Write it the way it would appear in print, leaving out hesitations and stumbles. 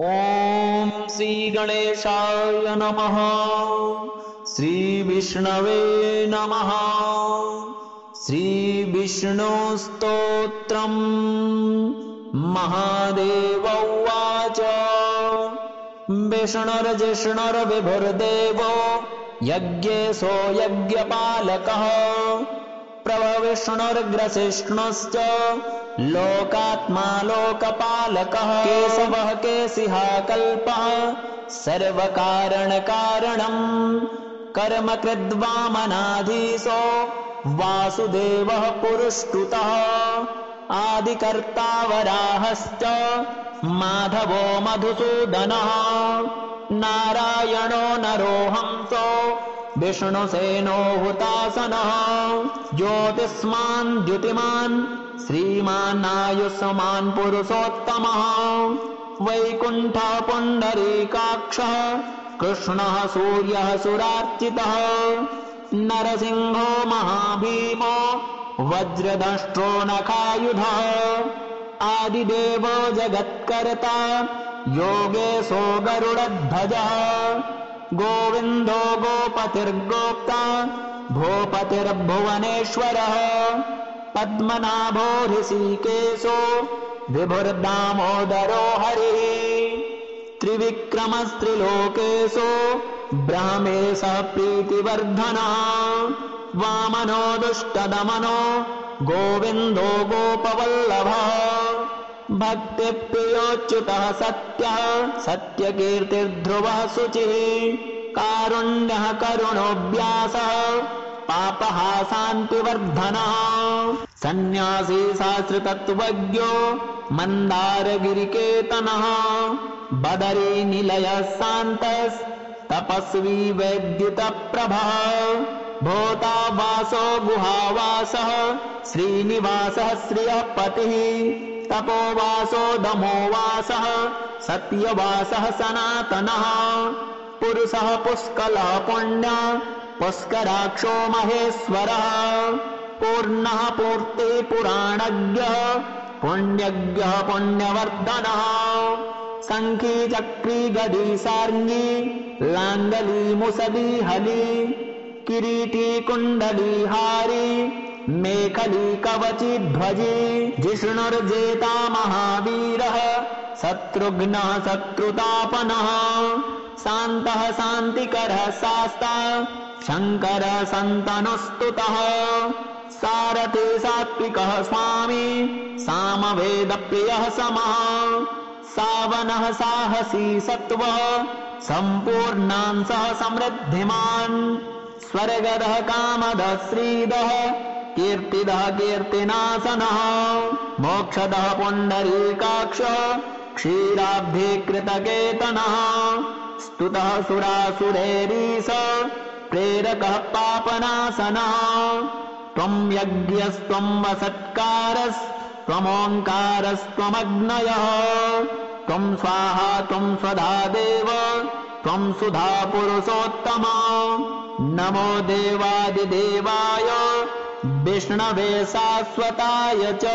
ॐ श्रीगणेशाय नमः। श्रीविष्णवे नमः। श्रीविष्णुस्तोत्रम्। महादेव उवाच विष्णुर्जिष्णुर्विभुर्देवो यज्ञेशो यज्ञपालकः प्रभविष्णुर्ग्रसिष्णुश्च लोकात्मा लोकपालकः केशवः केशिहा कल्पः सर्वकारणकारणम् कर्मकृद्वामनाधीशो वासुदेवः पुरुष्टुतः आदिकर्ता वराहश्च माधवो मधुसूदनः नारायणो नरोहंसो विष्णुसेनो हुतासनः ज्योतिष्मान् द्युतिमान् श्रीमानायुष्मान् पुरुषोत्तमः वैकुण्ठः पुण्डरीकाक्षः कृष्णः सूर्यः सुरार्चितः नरसिंहो महाभीमो वज्रदष्ट्रो नखायुधः आदिदेवो जगत्कर्ता योगेशो गरुडध्वजः गोविन्दो गोपतिर्गोप्ता भूपतिर्भुवनेश्वरः पद्मनाभो ऋषिकेशो विभुर्दामोदरो हरिः त्रिविक्रमस्त्रिलोकेशो ब्रह्मेशः प्रीतिवर्धनः वामनो दुष्टदमनो गोविन्दो गोपवल्लभः भक्तिप्रियोच्युतः सत्यः सत्यकीर्तिर्ध्रुवः शुचिः कारुण्यः करुणोऽव्यासः पापः शान्तिवर्धनः सन्न्यासी शास्त्रतत्त्वज्ञो मन्दारगिरिकेतनः बदरी निलयः शान्तस्तपस्वी वैद्युतप्रभः भूता वासो गुहावासः श्रीनिवासः श्रियः पतिः तपोवासो दमोवासः सत्यवासः सनातनः पुरुषः पुष्कलः पुण्यः पुष्कराक्षो महेश्वरः पूर्णः पूर्तिः पुराणज्ञः पुण्यज्ञः पुण्यवर्धनः शङ्खी चक्री गदी सार्ङ्गी लाङ्गली मुसली हली किरीटी कुण्डली हारी मेखली कवची ध्वजी जिष्णुर्जेता महावीरः शत्रुघ्नः शत्रुतापनः शान्तः शान्तिकरः शास्ता शङ्करः शन्तनुस्तुतः सारथी सात्विकः स्वामी सामवेदप्रियः समः सावनः साहसी सत्वः सम्पूर्णांशः समृद्धिमान् स्वर्गदः कामदः श्रीदः कीर्तिदः कीर्तिनाशनः मोक्षदः पुण्डरीकाक्षः क्षीराब्धिकृतकेतनः स्तुतः सुरासुरैरीश प्रेरकः पापनाशनः त्वं यज्ञस्त्वं वसत्कारस्त्वमोङ्कारस्त्वमग्नयः त्वं स्वाहा त्वं स्वधा देव त्वं सुधा पुरुषोत्तमा नमो देवादिदेवाय विष्णवे शाश्वताय च।